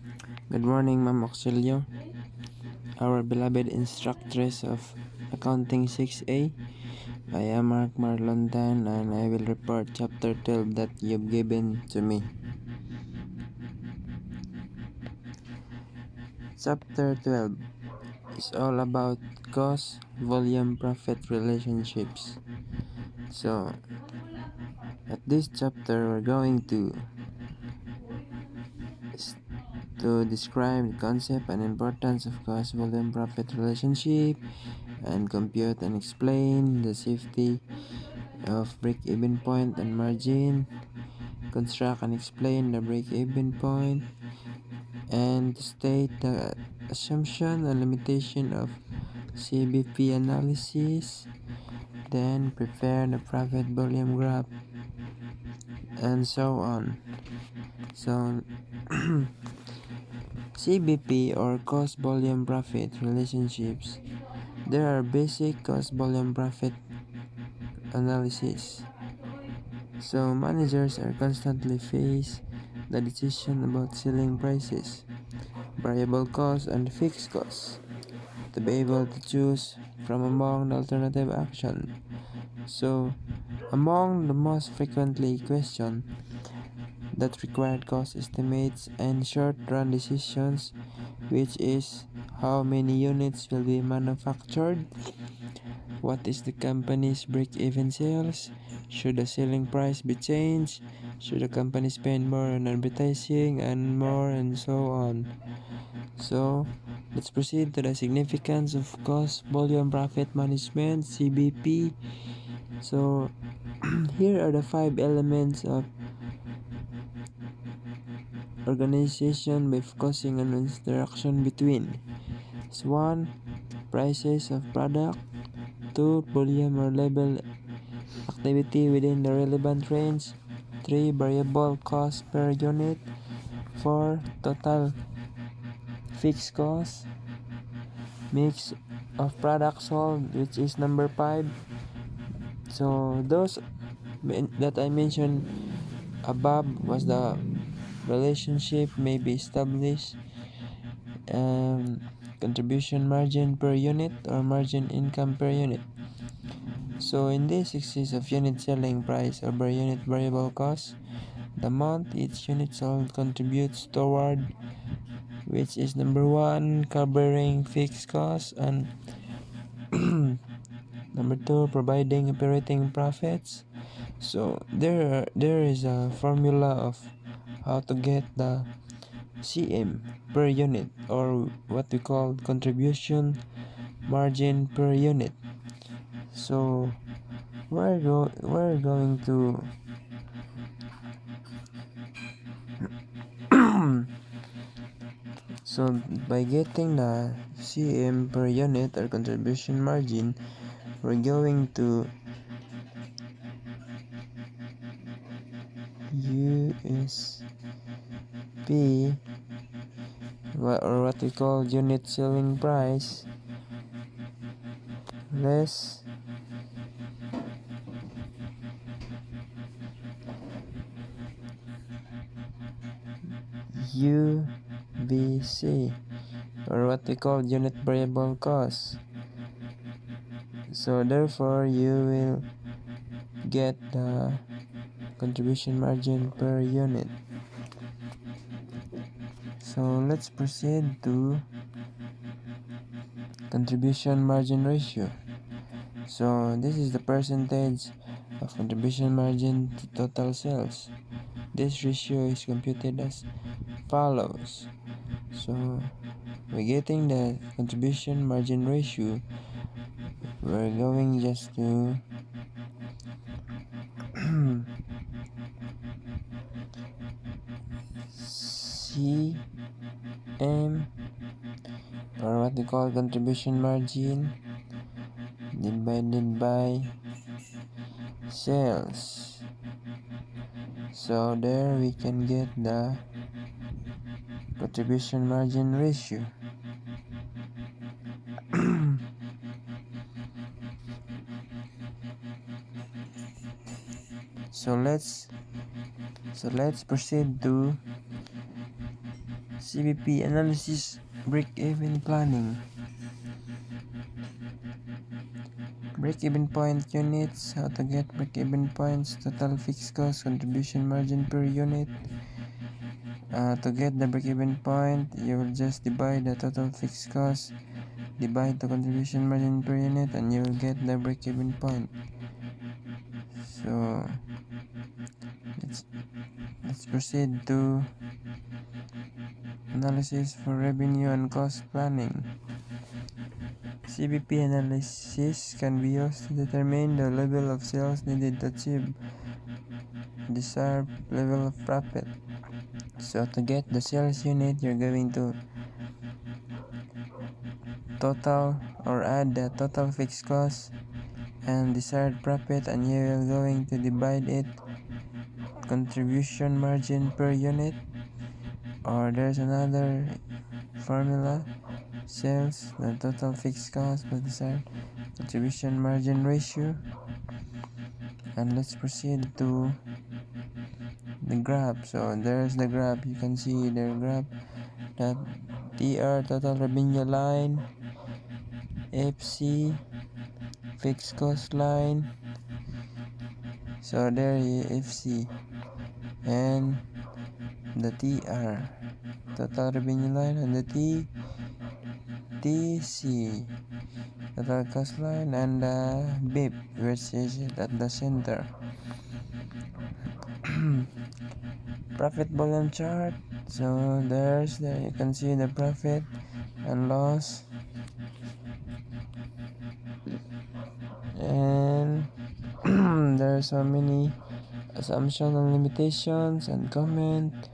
Good morning, Ma'am Auxilio, our beloved instructress of Accounting 6A. I am Mark Marlontan and I will report Chapter 12 that you've given to me. Chapter 12 is all about cost, volume, profit relationships. So, at this chapter, we're going to describe the concept and importance of cost, volume, profit relationship, and compute and explain the safety of break-even point and margin, construct and explain the break-even point, and state the assumption and limitation of CBP analysis, then prepare the profit volume graph, and so on. So CBP or cost volume profit relationships. There are basic cost volume profit analysis. So managers are constantly faced the decision about selling prices, variable costs and fixed costs, to be able to choose from among the alternative action. So among the most frequently questioned that required cost estimates and short-run decisions, which is how many units will be manufactured, what is the company's break-even sales, should the selling price be changed, should the company spend more on advertising and more, and so on. So let's proceed to the significance of cost volume profit management, CBP. So here are the 5 elements of organization by focusing on interaction between. So 1. Prices of product. 2. Volume or level activity within the relevant range. 3. Variable cost per unit. 4. Total fixed cost. Mix of products sold, which is number 5. So those that I mentioned above was the relationship may be established, contribution margin per unit or margin income per unit. So in this axis of unit selling price over unit variable cost, the amount each unit sold contributes toward, which is number 1, covering fixed costs, and number 2, providing operating profits. So there is a formula of how to get the CM per unit, or what we call contribution margin per unit. So we're going to so by getting the CM per unit or contribution margin, we're going to USP, or what we call unit selling price, less UVC, or what we call unit variable cost. So therefore you will get the contribution margin per unit. So let's proceed to contribution margin ratio. So this is the percentage of contribution margin to total sales. This ratio is computed as follows. So by getting the contribution margin ratio, we're going just to CM, or what we call contribution margin, divided by sales. So there we can get the contribution margin ratio. So let's proceed to CBP analysis, break-even planning. Break-even point units, how to get break-even points, total fixed cost, contribution margin per unit. To get the break-even point, you will just divide the total fixed cost, divide the contribution margin per unit, and you will get the break-even point. So let's proceed to analysis for revenue and cost planning. CBP analysis can be used to determine the level of sales needed to achieve desired level of profit. So to get the sales unit, you're going to total or add the total fixed cost and desired profit, and you are going to divide it contribution margin per unit, or there's another formula, sales the total fixed cost plus desired contribution margin ratio. And let's proceed to the graph. So there's the graph, you can see the graph, that TR total revenue line, FC fixed cost line. So there is FC and the TR total revenue line, and the TC total cost line, and the BIP which is at the center. Profit volume chart. So there's the, you can see the profit and loss, and there are so many assumptions and limitations, and comment.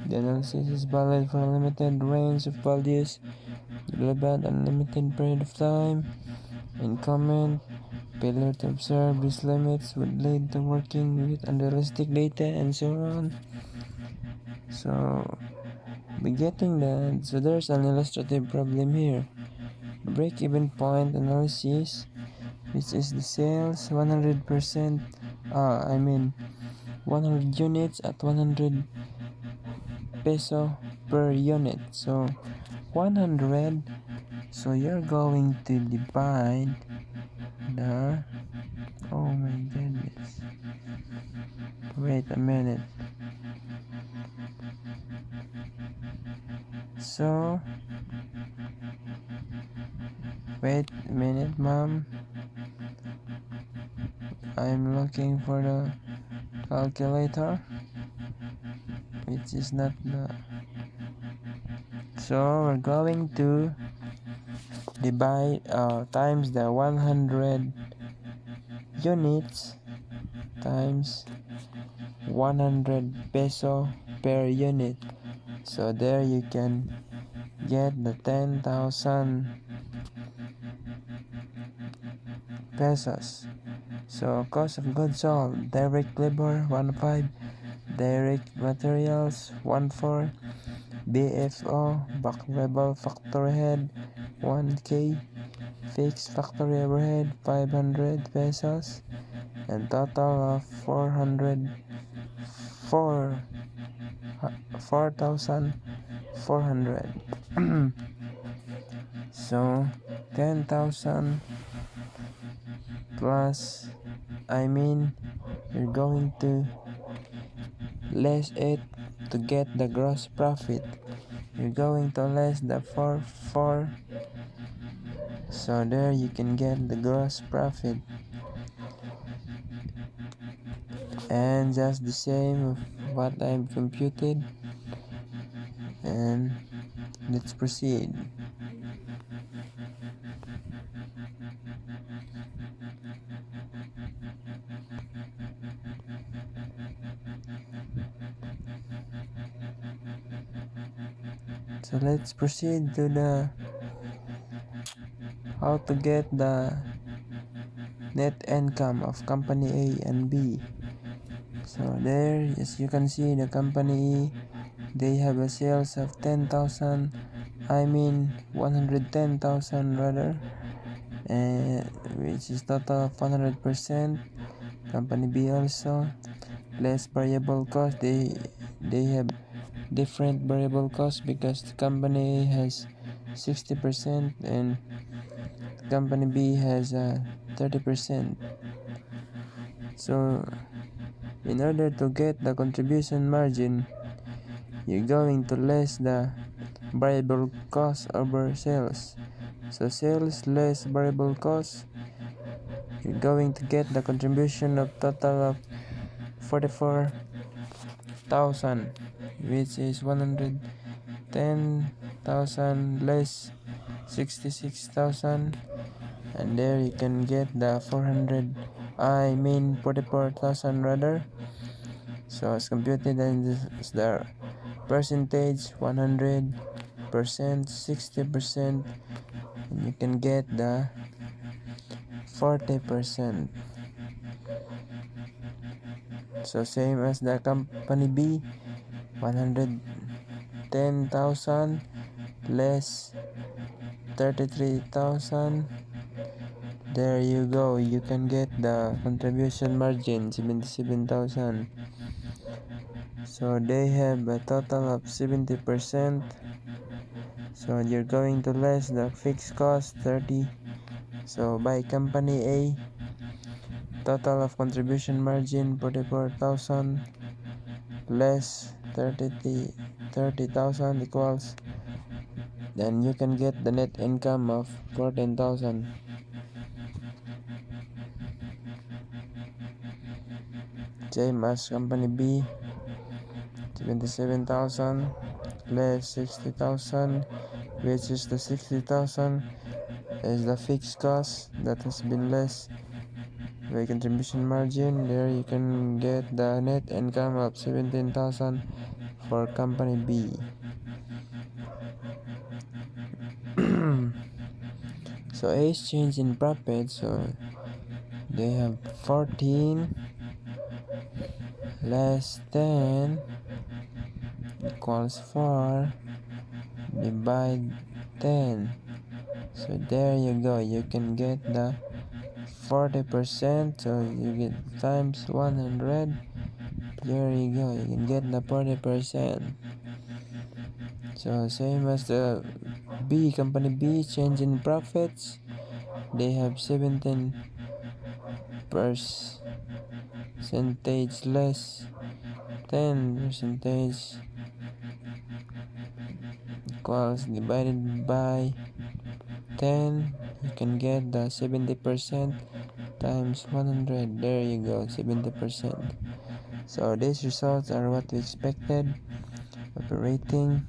The analysis is valid for a limited range of values relevant and limited period of time. And comment, failure to observe these limits would lead to working with unrealistic data, and so on. So there's an illustrative problem here. Break-even point analysis, which is the sales 100%, 100 units at 100 peso per unit. So 100, so you're going to divide the, oh my goodness, wait a minute. So wait a minute, mom, I'm looking for the calculator, which is not the, so we're going to divide times the 100 units times 100 peso per unit. So there you can get the 10,000 pesos. So cost of goods sold, direct labor 1.5, direct materials 1.4, BFO back level factory head 1K, fixed factory overhead 500 pesos, and total of 4,400. So 10,000 plus, you're going to less it to get the gross profit. You're going to less the 4, so there you can get the gross profit. And just the same of what I've computed, and let's proceed. So let's proceed to the how to get the net income of company A and B. So there, as you can see, the company E, they have a sales of 10,000, 110,000 rather, which is total of 100%. Company B also, less variable cost, they have different variable costs because the company A has 60% and company B has 30%. So in order to get the contribution margin, you're going to less the variable cost over sales. So sales less variable cost, you're going to get the contribution of total of 44,000, which is 110,000 less 66,000, and there you can get the 44,000 rather. So it's computed, and this is the percentage 100%, 60%, and you can get the 40%. So same as the company B, 110,000 less 33,000. There you go, you can get the contribution margin 77,000. So they have a total of 70%. So you're going to less the fixed cost 30. So by company A, total of contribution margin 44,000 less 30,000 equals, then you can get the net income of 14,000. Same as company B, 77,000 less 60,000, which is the 60,000 is the fixed cost that has been less by contribution margin. There you can get the net income of 17,000 for company B. So A's change in profit, so they have 14 less 10 equals 4 divide 10. So there you go, you can get the 40%, so you get times 100. There you go, you can get the 40%. So same as the B, company B, change in profits, they have 17 percentage less 10 percentage equals divided by 10. You can get the 70% times 100. There you go, 70%. So these results are what we expected. Operating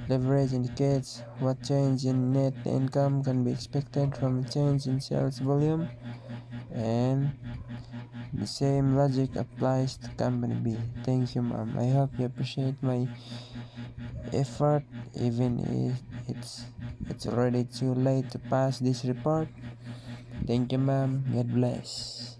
leverage indicates what change in net income can be expected from a change in sales volume, and the same logic applies to company B. Thank you, ma'am. I hope you appreciate my effort, even if it's already too late to pass this report. Thank you, ma'am. God bless.